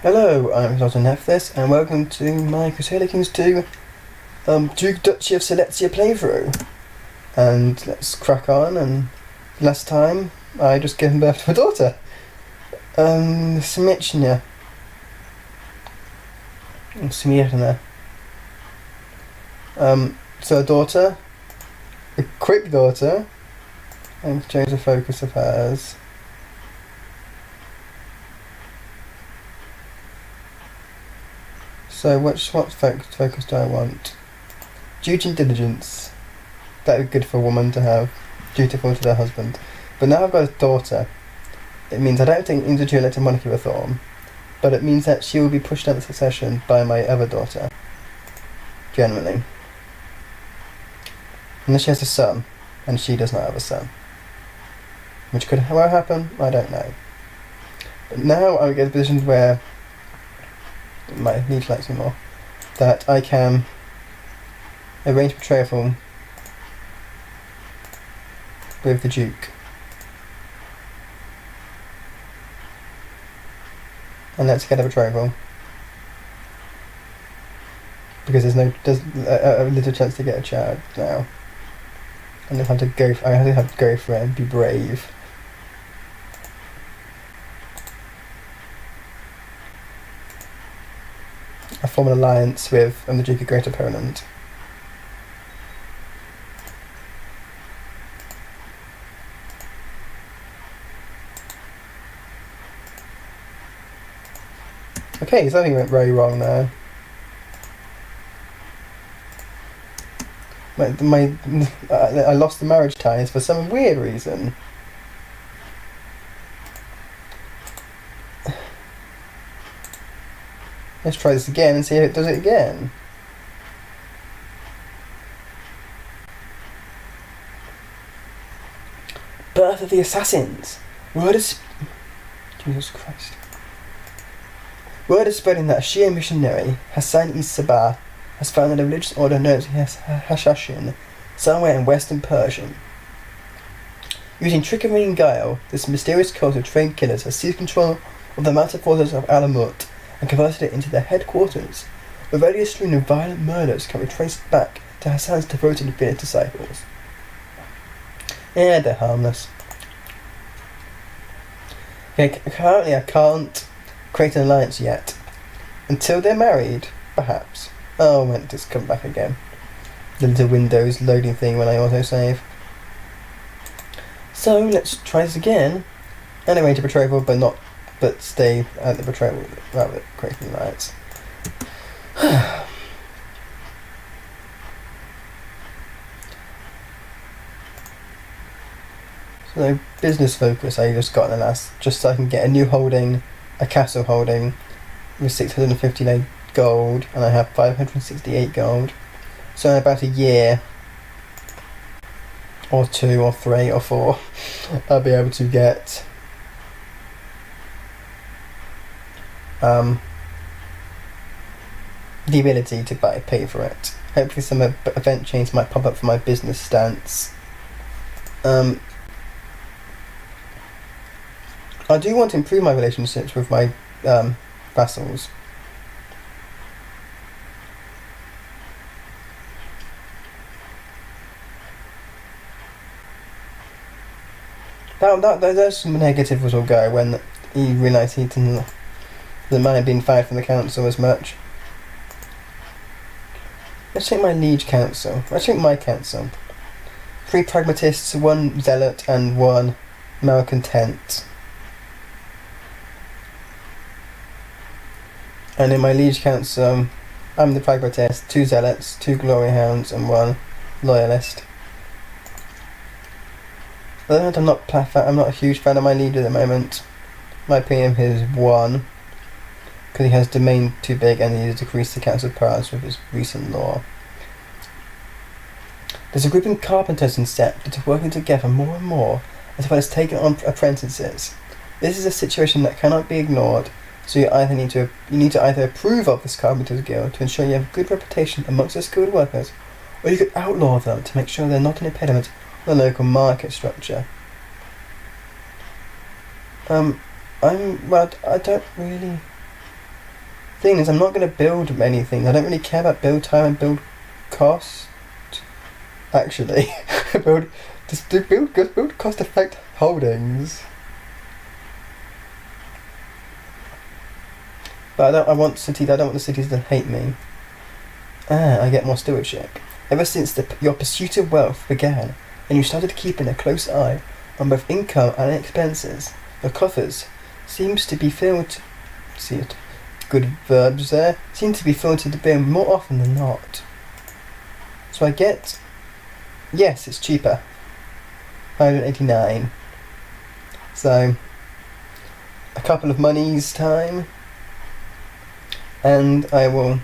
Hello, I'm Dr. Nephthys, and welcome to my Crusader Kings 2 Duchy of Silesia playthrough. And let's crack on, and last time I just gave birth to a daughter. Smichnia. Smirna. So a daughter, a quick daughter, and change the focus of hers. So what focus do I want? Duty and diligence. That would be good for a woman to have. Dutiful to their husband. But now I've got a daughter. It means I don't think institute elected monarchy with Thorn. But it means that she will be pushed out of succession by my other daughter. Generally. Unless she has a son. And she does not have a son. Which could well happen, I don't know. But now I get in a position where my niece likes me more, that I can arrange betrothal with the Duke. And let's get a betrothal. Because there's a little chance to get a child now. And I have to go for it and be brave. I form an alliance with the Duke of Great Opponent. Okay, something went very wrong there. I lost the marriage ties for some weird reason. Let's try this again and see if it does it again. Birth of the Assassins. Jesus Christ. Word is spreading that a Shia missionary, Hassan Sabah, has founded a religious order known as Hashashin, somewhere in western Persia. Using trickery and guile, this mysterious cult of trained killers has seized control of the mountain fortress of Alamut and converted it into their headquarters. A various string of violent murders can be traced back to Hassan's devoted and feared disciples. Yeah, they're harmless. Okay, currently I can't create an alliance yet. Until they're married, perhaps. Oh, when it just come back again. The little Windows loading thing when I autosave. So let's try this again. And arrange a betrothal, but stay at the betrothal rather than creating an alliance. So business focus I just got in the last, just so I can get a new holding, a castle holding with 659 gold, and I have 568 gold. So in about a year or 2 or 3 or 4 I'll be able to get the ability to pay for it. Hopefully some event chains might pop up for my business stance. I do want to improve my relationships with my vassals. There's some negative will go when he realised he didn't, the man had been fired from the council as much. Let's take my liege council. Let's take my council. 3 pragmatists, 1 zealot, and 1 malcontent. And in my liege council, I'm the pragmatist, 2 zealots, 2 glory hounds, and 1 loyalist. But I'm not a huge fan of my leader at the moment. My opinion is 1, because he has domain too big and he has decreased the council powers with his recent law. There's a group of carpenters instead that are working together more and more, as well as taking on apprentices. This is a situation that cannot be ignored. So you need to either approve of this Carpenters Guild to ensure you have a good reputation amongst the skilled workers, or you could outlaw them to make sure they're not an impediment on the local market structure. I don't really Thing is, I'm not going to build anything. I don't really care about build time and build cost. Actually, build cost-effective holdings. But I don't want the cities to hate me. I get more stewardship. Ever since your pursuit of wealth began, and you started keeping a close eye on both income and expenses, your coffers seems to be filled. See it. Good verbs there. Seem to be filled to the brim more often than not. So I get. Yes, it's cheaper. 589. So a couple of monies time, and I will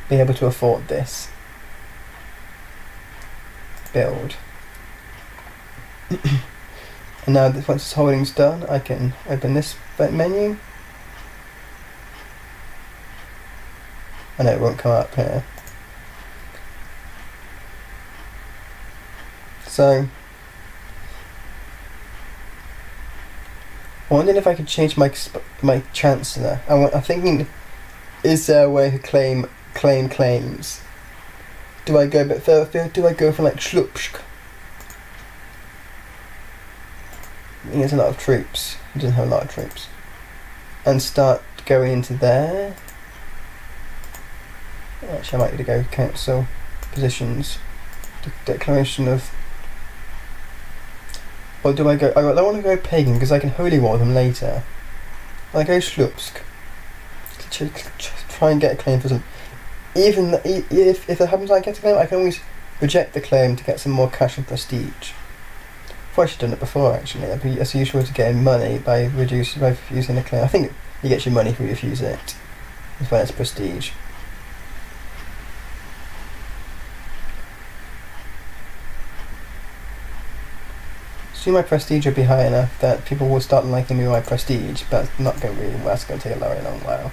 be able to afford this build. And now that once this holding's done, I can open this menu. I know it won't come up here. So I wondered if I could change my chancellor. I'm thinking, is there a way to claim claims? Do I go a bit further afield? Do I go for like Schlupsk? He has a lot of troops. He doesn't have a lot of troops. And start going into there. Actually, I might need to go council positions. Declaration of. Or do I go? I want to go pagan because I can holy war them later. I go Schlupsk. Try and get a claim for some. Even if it happens, I get a claim. I can always reject the claim to get some more cash and prestige. I've actually done it before. Actually, it's useful to get money by refusing a claim. I think you get your money if you refuse it. As well as prestige. Soon my prestige will be high enough that people will start liking me with my prestige, but it's not going to really. That's going to take a very long while.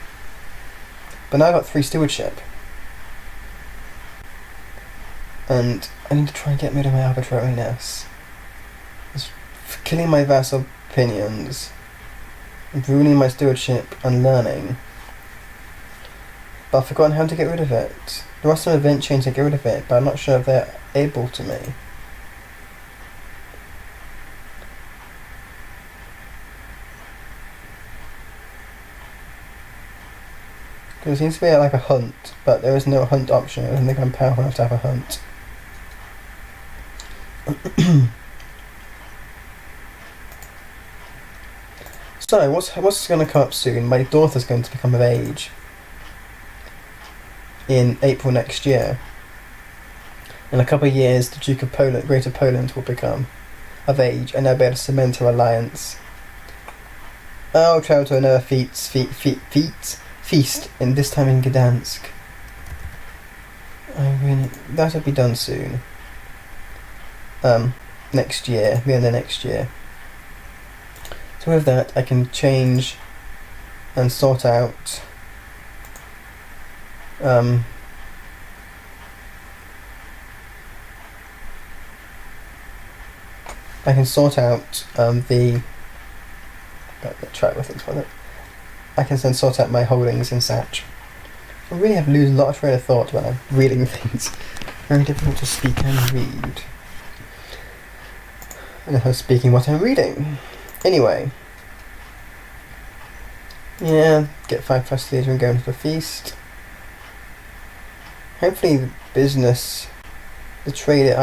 But now I've got 3 stewardship. And I need to try and get rid of my arbitrariness. It's killing my vassal opinions, ruining my stewardship and learning. But I've forgotten how to get rid of it. There are some event chains that get rid of it, but I'm not sure if they're able to me. There seems to be like a hunt, but there is no hunt option. I don't think I'm powerful enough to have a hunt. So, what's going to come up soon? My daughter's going to become of age in April next year. In a couple of years, the Duke of Poland, Greater Poland, will become of age, and they'll be able to cement her alliance. I'll travel to another feast, and this time in Gdansk. That'll be done soon. Next year, the end of next year. So with that, I can change and sort out. I can sort out the. Try with it. I can then sort out my holdings in Satch. I really have lose a lot of train of thought when I'm reading things. Very difficult to speak and read. And I'm speaking what I'm reading. Anyway. Yeah, get 5 prestige and go into the feast. Hopefully the business, the trader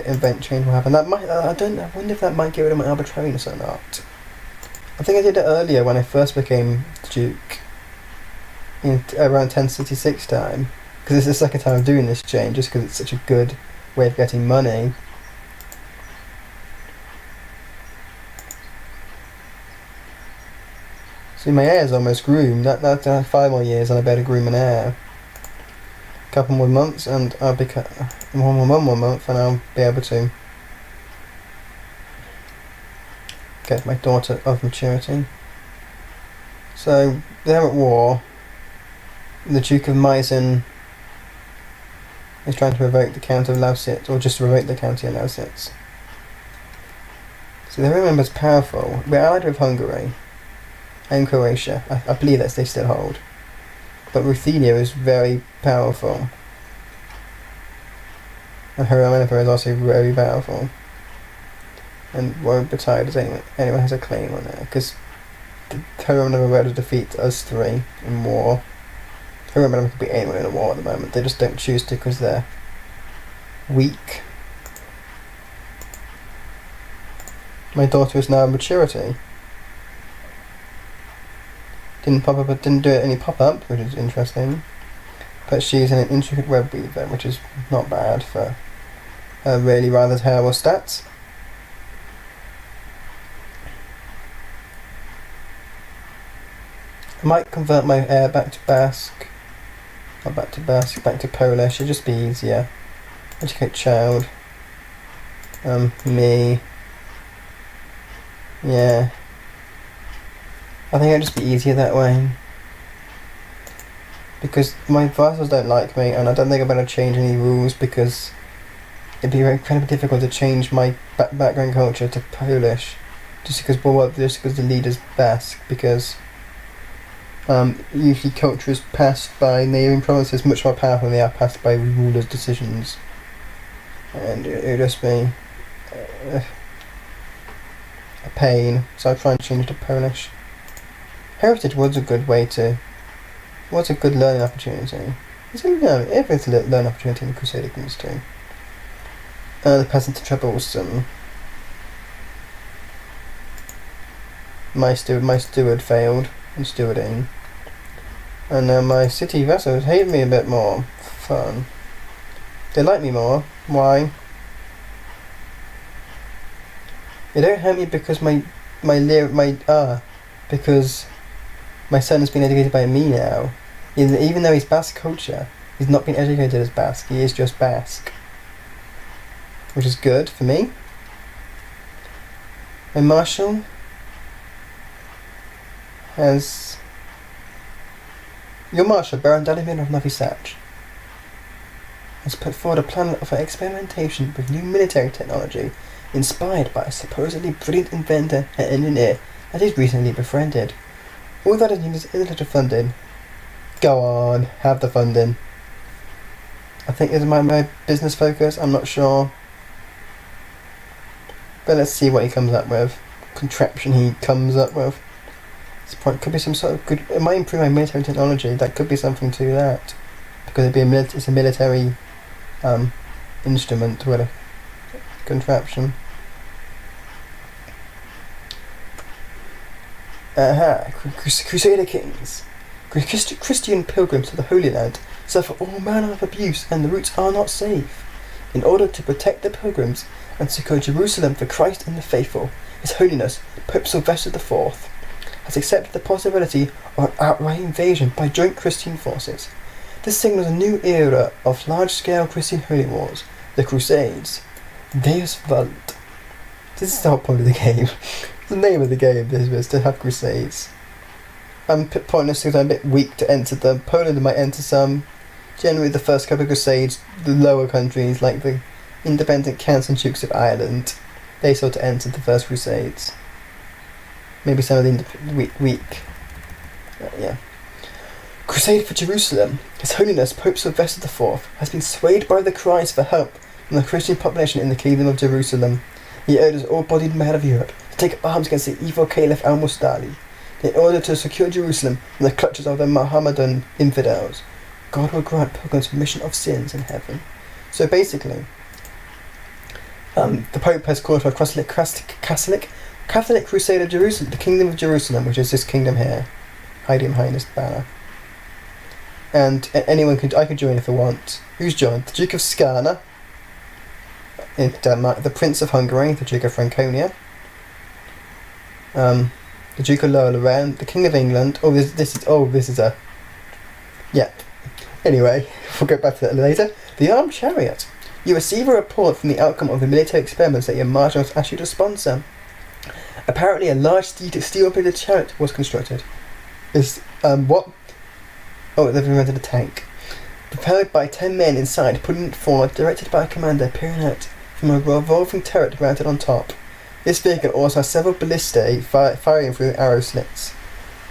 event change will happen. That might, I wonder if that might get rid of my arbitrariness or not. I think I did it earlier when I first became Duke. In around 1066 time. Because it's the second time I'm doing this change, just because it's such a good way of getting money. See, my heir's almost groomed. That's 5 more years and I better groom an heir. A couple more months and I'll be one more month and I'll be able to get my daughter of maturity. So they're at war. The Duke of Meissen is trying to revoke the Count of Lausitz, or just revoke the County of Lausitz. So they remember it's powerful. We're allied with Hungary. and Croatia. I believe that they still hold. But Ruthenia is very powerful. And her Roman Emperor is also very powerful. And won't betide as anyone has a claim on it. Because her Roman Emperor were to defeat us three in war. Her Roman Emperor could beat anyone in a war at the moment. They just don't choose to because they're weak. My daughter is now maturity. Didn't do any pop up, which is interesting. But she's an intricate web weaver, which is not bad for her really rather terrible stats. I might convert my heir back to Basque. Not back to Basque, back to Polish. It'd just be easier. Educate child. Me. Yeah. I think it'd just be easier that way. Because my vassals don't like me, and I don't think I'm going to change any rules because it'd be incredibly difficult to change my background culture to Polish. Just because the leader's Basque, because usually culture is passed by neighbouring provinces much more powerful than they are passed by rulers' decisions. And it'd just be a pain, so I'll try and change it to Polish. Heritage was a good learning opportunity. Everything's a learning opportunity in the Crusader Kings too. The peasants are troublesome. My steward failed in stewarding. And now my city vassals hate me a bit more. Fun. They like me more. Why? They don't hate me because because my son has been educated by me now. Even though he's Basque culture, he's not been educated as Basque. He is just Basque, which is good for me. My marshal has your marshal Baron Dalimir of Novi Sad has put forward a plan for experimentation with new military technology inspired by a supposedly brilliant inventor and engineer that he's recently befriended. All that is needed is a little funding. Go on, have the funding. I think is my business focus, I'm not sure. But let's see what he comes up with. Contraption he comes up with. Could be some sort of good. It might improve my military technology. That could be something to that, because it's a military instrument with a contraption. Crusader Kings. Christian pilgrims to the Holy Land suffer all manner of abuse, and the routes are not safe. In order to protect the pilgrims and secure Jerusalem for Christ and the faithful, His Holiness Pope Sylvester IV has accepted the possibility of an outright invasion by joint Christian forces. This signals a new era of large-scale Christian holy wars, the Crusades. Deus Vult. This is the whole point of the game. The name of the game is to have Crusades. I'm pointless because I'm a bit weak to enter them. Poland might enter some. Generally the first couple of Crusades, the lower countries like the independent Counts and Dukes of Ireland, they sort of entered the first Crusades. Maybe some of the weak. Yeah. Crusade for Jerusalem. His Holiness Pope Sylvester IV has been swayed by the cries for help from the Christian population in the Kingdom of Jerusalem. He urges all bodied men of Europe to take arms against the evil Caliph al-Mustali in order to secure Jerusalem from the clutches of the Mohammedan infidels. God will grant pilgrims remission of sins in heaven. So basically, the Pope has called for a Catholic Crusader Jerusalem, the Kingdom of Jerusalem, which is this kingdom here, Hagium Highness banner. And I could join if I want. Who's joined? The Duke of Skana in Denmark, the Prince of Hungary, the Duke of Franconia, the Duke of Lower Lorraine, the King of England. This is a. Yeah. Anyway, we'll get back to that later. The Armed Chariot. You receive a report from the outcome of the military experiments that your marshal has asked you to sponsor. Apparently, a large steel-plated chariot was constructed. What? Oh, they've invented a tank. Propelled by 10 men inside, putting it forward, directed by a commander peering out from a revolving turret mounted on top. This vehicle also has several ballistae firing through arrow slits.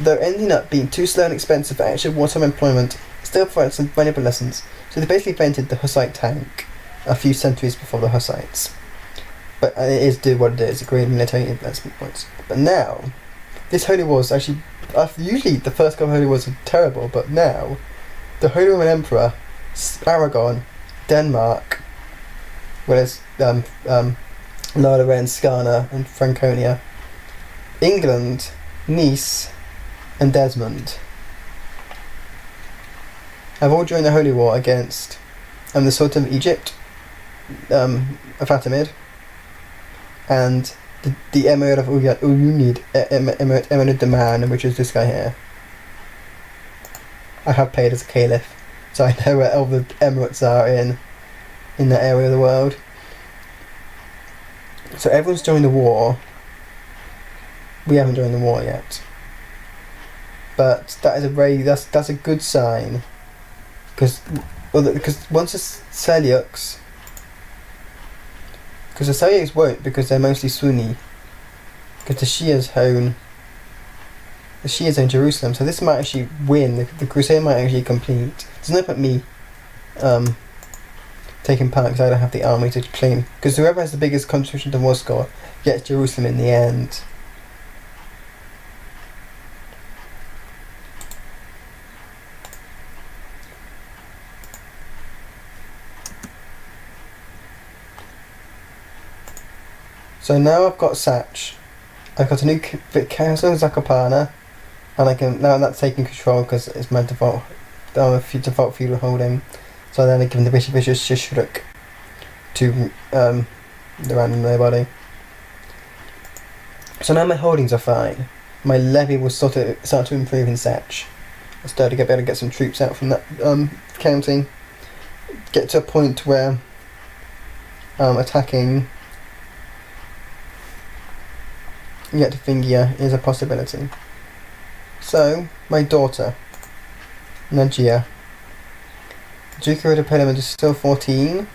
though ending up being too slow and expensive for actual wartime employment, it still provided some valuable lessons. So they basically invented the Hussite tank a few centuries before the Hussites. But it is do what it is, a great military investment point. But now, this Holy War is actually, usually the first couple of Holy Wars are terrible, but now, the Holy Roman Emperor, Aragon, Denmark, whereas Lower Lorraine, Skana and Franconia, England, Nice and Desmond have all joined the Holy War against the Sultan of Egypt, Fatimid, and the Emirate of Uyunid, Emirate Daman, which is this guy here. I have paid as a caliph, so I know where all the emirates are in that area of the world. So everyone's joined the war. We haven't joined the war yet, but that is that's a good sign, because once the Seljuks, because the Seljuks won't, because they're mostly Sunni, because the Shias own Jerusalem, so this might actually win. The crusade might actually complete. There's no point me taking part, because I don't have the army to claim, because whoever has the biggest contribution to Moscow gets Jerusalem in the end. So now I've got Sach, I've got a new council in Zakopane, and I can now that's taking control because it's my default feudal holding. So then I give the Bishop Shishruk to the random nobody. So now my holdings are fine. My levy will start to improve in Sach. I'll start to be able to get some troops out from that county. Get to a point where attacking Yetvingia is a possibility. So, my daughter, Najia. Duchy of Parliament is still 14.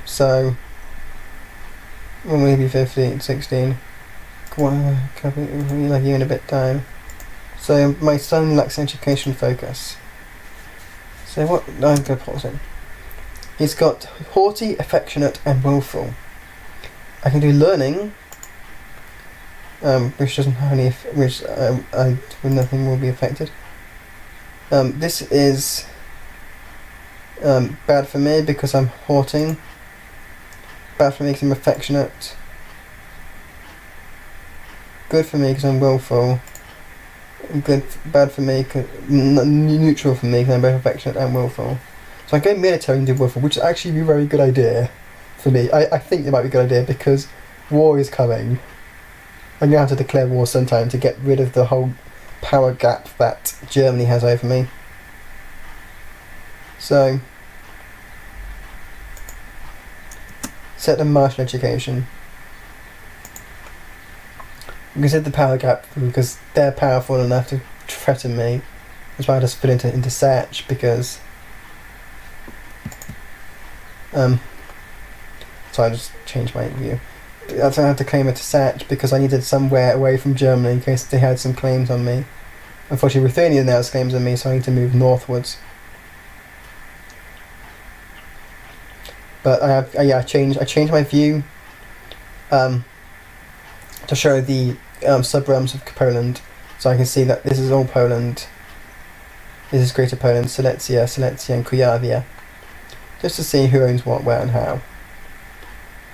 So, when will he be 15, 16? Like you in a bit time. So, my son lacks education focus. So, what? I'm going to pause it. He's got haughty, affectionate, and willful. I can do learning, which doesn't have any, nothing will be affected. This is bad for me because I'm haughty. Bad for me because I'm affectionate. Good for me because I'm willful. Bad for me, neutral for me because I'm both affectionate and willful. So I go military and do willful, which is actually a very good idea for me. I think it might be a good idea because war is coming. I'm going to have to declare war sometime to get rid of the whole power gap that Germany has over me. So, set the martial education. Consider the power gap because they're powerful enough to threaten me. That's why I just put into Sach because so I just changed my view. That's why I had to claim it to Sach because I needed somewhere away from Germany in case they had some claims on me. Unfortunately, Ruthenia now has claims on me, so I need to move northwards. But I changed my view to show the sub-realms of Poland, so I can see that this is all Poland. This is Greater Poland, Silesia, and Kuyavia. Just to see who owns what, where and how.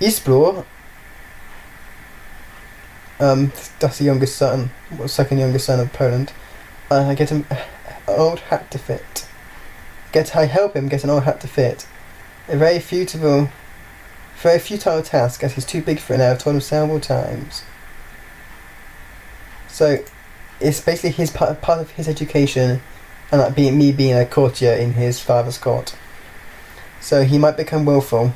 Isbror, that's the youngest son, second youngest son of Poland. I get him an old hat to fit. I help him get an old hat to fit. A very futile task as he's too big for it now. I've told him several times. So it's basically his part of his education, and that me being a courtier in his father's court. So he might become willful,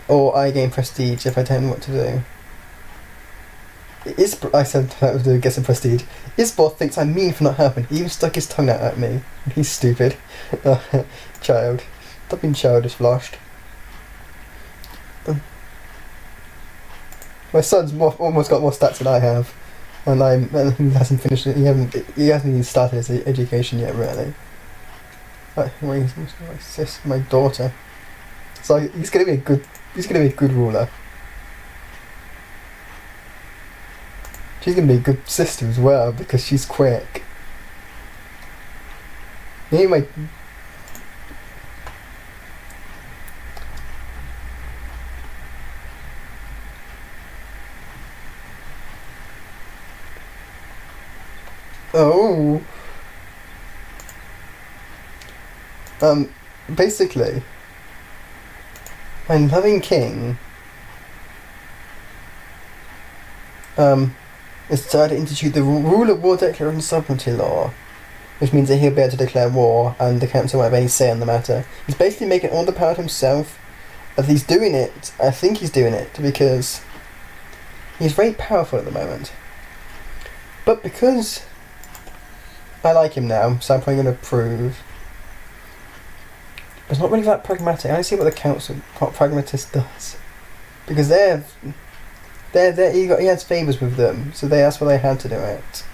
or I gain prestige if I tell him what to do. I said that would get some prestige. Isbor thinks I'm mean for not helping. He even stuck his tongue out at me. He's stupid. Child. Stop being childish, Vlost. My son's almost got more stats than I have, and he hasn't finished it. He hasn't even started his education yet, really. My daughter. So he's gonna be a good ruler. She's gonna be a good sister as well because she's quick. Maybe my Oh. Basically, my loving king, is decided to institute the rule of war declaration sovereignty law, which means that he'll be able to declare war and the council won't have any say on the matter. He's basically making all the power to himself. If he's doing it, I think he's doing it because he's very powerful at the moment. But because I like him now, so I'm probably going to approve. But it's not really that pragmatic. I don't see what the council, what pragmatist does, because he has favours with them, so that's why they had to do it.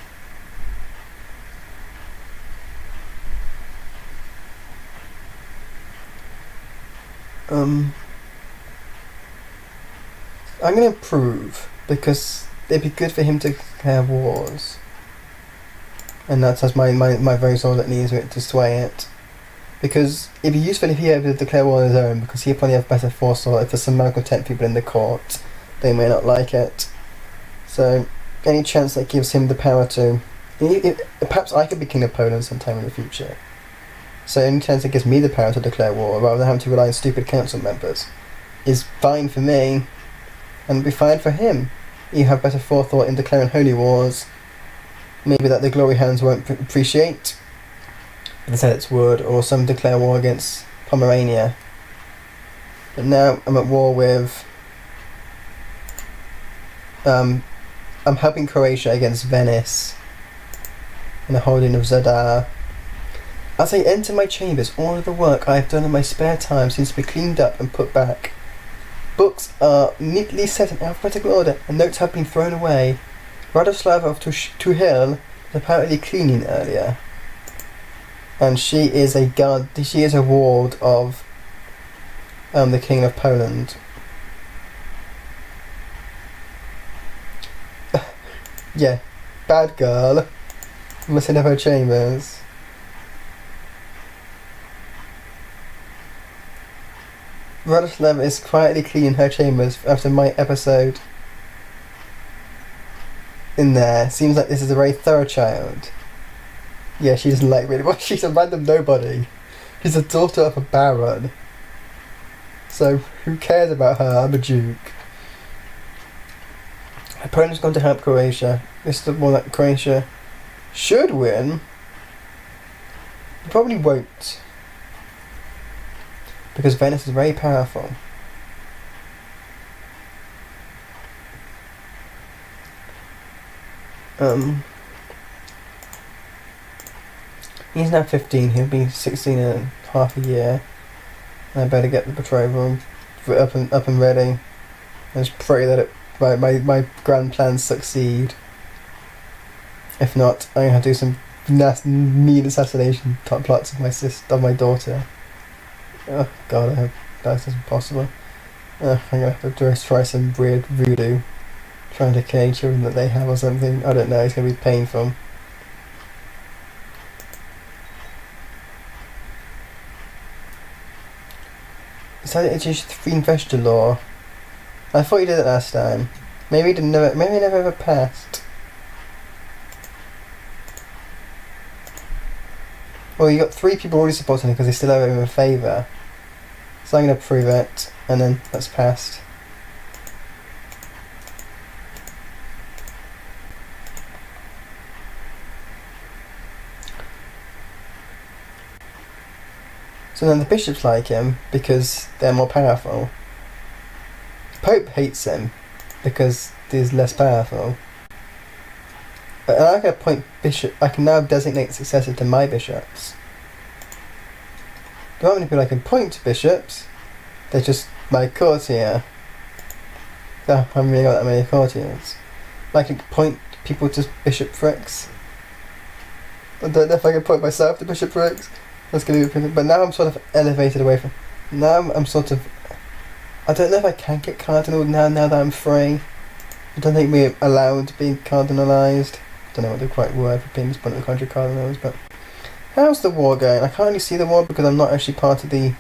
I'm going to approve because it'd be good for him to declare wars. And that's my very soul that needs it to sway it. Because it'd be useful if he able to declare war on his own, because he'd probably have better foresight. If there's some malcontent people in the court, they may not like it. So, any chance that gives him the power to... perhaps I could be King of Poland sometime in the future. So any chance that gives me the power to declare war, rather than having to rely on stupid council members, is fine for me, and it'd be fine for him. You have better forethought in declaring holy wars. Maybe that the glory hounds won't appreciate. The Senates would, or some declare war against Pomerania. But now I'm at war with... I'm helping Croatia against Venice and the holding of Zadar. As I enter my chambers, all of the work I have done in my spare time seems to be cleaned up and put back. Books are neatly set in alphabetical order, and notes have been thrown away. Radoslav of Tuhil was apparently cleaning earlier, and she is a ward of the King of Poland. Yeah, bad girl. Messing up her chambers. Radoslav is quietly cleaning her chambers after my episode in there. Seems like this is a very thorough child. Yeah, she doesn't like me. Well, she's a random nobody. She's the daughter of a baron. So, who cares about her? I'm a duke. My opponent's gone to help Croatia. This is the one that Croatia should win. Probably won't. Because Venice is very powerful. He's now 15, he'll be 16 in half a year. I better get the betrothal up and ready. I just pray that my grand plans succeed. If not, I'm gonna have to do some mean assassination plots of my daughter. Oh god, I hope that's impossible. I'm gonna have to try some weird voodoo, trying to kill children that they have or something. I don't know, it's gonna be painful. Decided to introduce the free investor law. I thought you did it last time. Maybe it never ever passed. Well, you got 3 people already supporting it because they still owe him a favour. So I'm going to approve it, and then that's passed. So then the bishops like him because they're more powerful. Pope hates him because he's less powerful. But I can appoint bishop. I can now designate successor to my bishops. There aren't many people I can appoint to bishops. They're just my courtier. I haven't really got that many courtiers. I can point people to bishoprics. I don't know if I can point myself to bishoprics. That's gonna be but now I'm sort of elevated away from. Now I'm sort of. I don't know if I can get cardinal now that I'm free. I don't think we're allowed to be cardinalised. I don't know what the correct word for being this point of the country cardinals, but how's the war going? I can't really see the war because I'm not actually part of the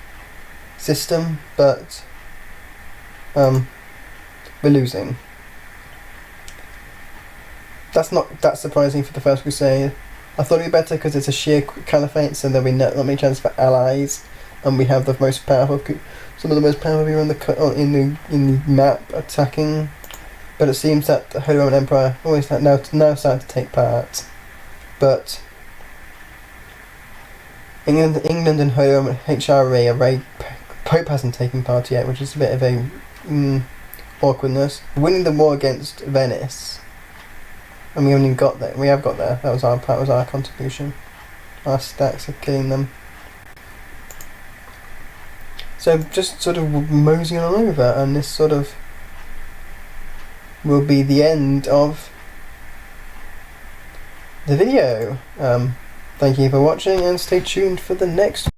system, but we're losing. That's not that surprising for the First Crusade. I thought it'd be better because it's a sheer caliphate, so there'll be not many chances for allies, and we have the most powerful, some of the most powerful people in the map attacking. But it seems that the Holy Roman Empire always now starting to take part. But England and Holy Roman HRE are very. Pope hasn't taken part yet, which is a bit of a awkwardness. Winning the war against Venice, and we only got there. We have got there. That was our contribution. Our stacks of killing them. So just sort of moseying on over, and this sort of will be the end of the video. Thank you for watching, and stay tuned for the next